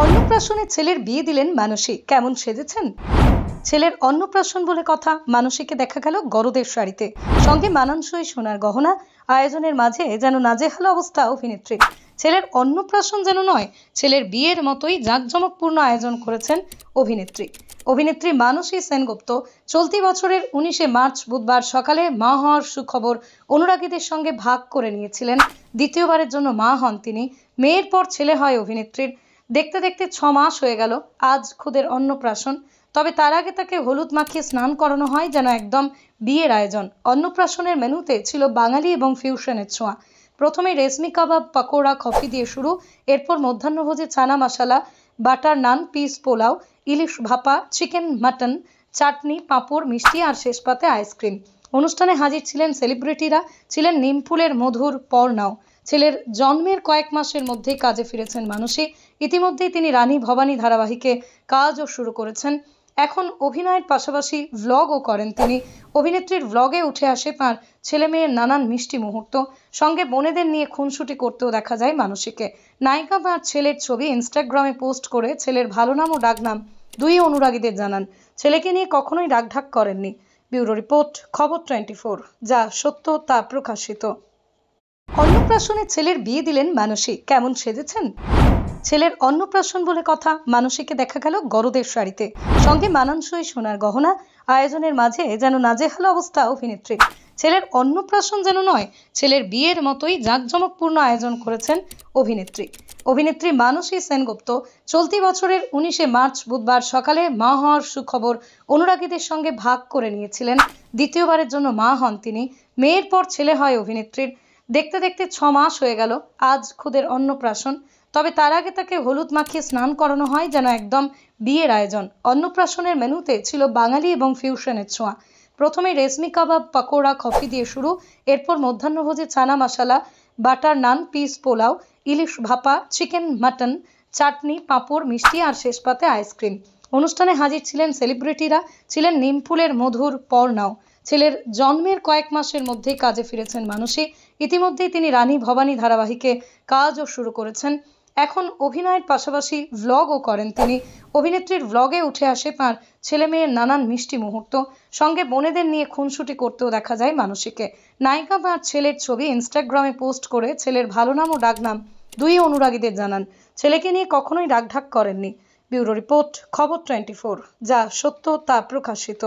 অন্নপ্রাশনে ছেলের বিয়ে দিলেন মানসী। কেমন সেজেছেন? ছেলের অন্নপ্রাশন বলে কথা, মানসীকে দেখা গেল গরদের শাড়িতে, সঙ্গে মানানসই সোনার গহনা। আয়োজনের মাঝে যেন নাজেহাল অবস্থা অভিনেত্রী। ছেলের অন্নপ্রাশন যেন নয়, ছেলের বিয়ের মতোই জাঁকজমকপূর্ণ আয়োজন করেছেন অভিনেত্রী মানসী সেনগুপ্ত। চলতি বছরের 19শে মার্চ বুধবার সকালে মা হওয়ার সুখবর অনুরাগীদের সঙ্গে ভাগ করে নিয়েছিলেন। দ্বিতীয়বারের জন্য মা হন তিনি। মেয়ের পর ছেলে হয় অভিনেত্রীর। দেখতে দেখতে 6 মাস হয়ে গেল, আজ খুদের অন্নপ্রাশন। তবে তার আগে তাকে হলুদ মাখিয়ে স্নান করানো হয়, যেন একদম বিয়ের আয়োজন। অন্নপ্রাশনের মেনুতে ছিল বাঙালি এবং ফিউশনের ছোঁয়া। প্রথমে রেশমি কাবাব, পাকোড়া, কফি দিয়ে শুরু। এরপর মধ্যাহ্নভোজে চানা মশলা, বাটার নান, পিস পোলাও, ইলিশ ভাপা, চিকেন, মাটন, চাটনি, পাঁপড়, মিষ্টি আর শেষ পাতে আইসক্রিম। অনুষ্ঠানে হাজির ছিলেন সেলিব্রিটিরা, ছিলেন নিমফুলের মধুর পর্ণাও। ছেলের জন্মের কয়েক মাসের মধ্যেই কাজে ফিরেছেন মানসী। ইতিমধ্যেই তিনি রানী ভবানী ধারাবাহিকে কাজও শুরু করেছেন। এখন অভিনয়ের পাশাপাশি ভ্লগও করেন তিনি। অভিনেত্রীর ভ্লগে উঠে আসে তাঁর ছেলে মেয়ের নানান মিষ্টি মুহূর্ত, সঙ্গে বোনেদের নিয়ে খুনসুটি করতেও দেখা যায় মানসীকে। নায়িকা তাঁর ছেলের ছবি ইনস্টাগ্রামে পোস্ট করে ছেলের ভালো নাম ও ডাকনাম দুই অনুরাগীদের জানান। ছেলেকে নিয়ে কখনোই রাগঢাক করেননি। ব্যুরো রিপোর্ট, খবর 24। যা সত্য তা প্রকাশিত। অন্নপ্রাশনে ছেলের বিয়ে দিলেন মানসী। কেমন সেজেছেন? ছেলের অন্নপ্রাশন বলে কথা, মানসীকে দেখা গেল গরদের শাড়িতে, সঙ্গে মানানসই সোনার গহনা। আয়োজনের মাঝে যেন নাজেহাল অবস্থা অভিনেত্রী। ছেলের অন্নপ্রাশন যেন নয়, ছেলের বিয়ের মতোই জাঁকজমকপূর্ণ আয়োজন করেছেন অভিনেত্রী মানসী সেনগুপ্ত। চলতি বছরের 19শে মার্চ বুধবার সকালে মা হওয়ার সুখবর অনুরাগীদের সঙ্গে ভাগ করে নিয়েছিলেন। দ্বিতীয়বারের জন্য মা হন তিনি। মেয়ের পর ছেলে হয় অভিনেত্রীর। দেখতে দেখতে 6 মাস হয়ে গেল, আজ খুদের অন্নপ্রাশন। তবে তার আগে তাকে হলুদ মাখিয়ে স্নান করানো হয়, যেন একদম বিয়ের আয়োজন। অন্নপ্রাশনের মেনুতে ছিল বাঙালি এবং ফিউশনের ছোঁয়া। প্রথমে রেশমি কাবাব, পাকোড়া, কফি দিয়ে শুরু। এরপর মধ্যাহ্নভোজে চানা মশলা, বাটার নান, পিস পোলাও, ইলিশ ভাপা, চিকেন, মাটন, চাটনি, পাঁপড়, মিষ্টি আর শেষ পাতে আইসক্রিম। অনুষ্ঠানে হাজির ছিলেন সেলিব্রিটিরা, ছিলেন নিমফুলের মধুর পর্ণাও। ছেলের জন্মের কয়েক মাসের মধ্যেই কাজে ফিরেছেন মানসী। ইতিমধ্যেই তিনি রানী ভবানী ধারাবাহিকে কাজও শুরু করেছেন। এখন অভিনয়ের পাশাপাশি ভ্লগও করেন তিনি। অভিনেত্রীর ভ্লগে উঠে আসে তাঁর ছেলে মেয়ের নানান মিষ্টি মুহূর্ত, সঙ্গে বোনেদের নিয়ে খুনসুটি করতেও দেখা যায় মানসীকে। নায়িকা তাঁর ছেলের ছবি ইনস্টাগ্রামে পোস্ট করে ছেলের ভালো নাম ও ডাকনাম দুই অনুরাগীদের জানান। ছেলেকে নিয়ে কখনোই রাগঢাক করেননি। ব্যুরো রিপোর্ট, খবর 24। যা সত্য তা প্রকাশিত।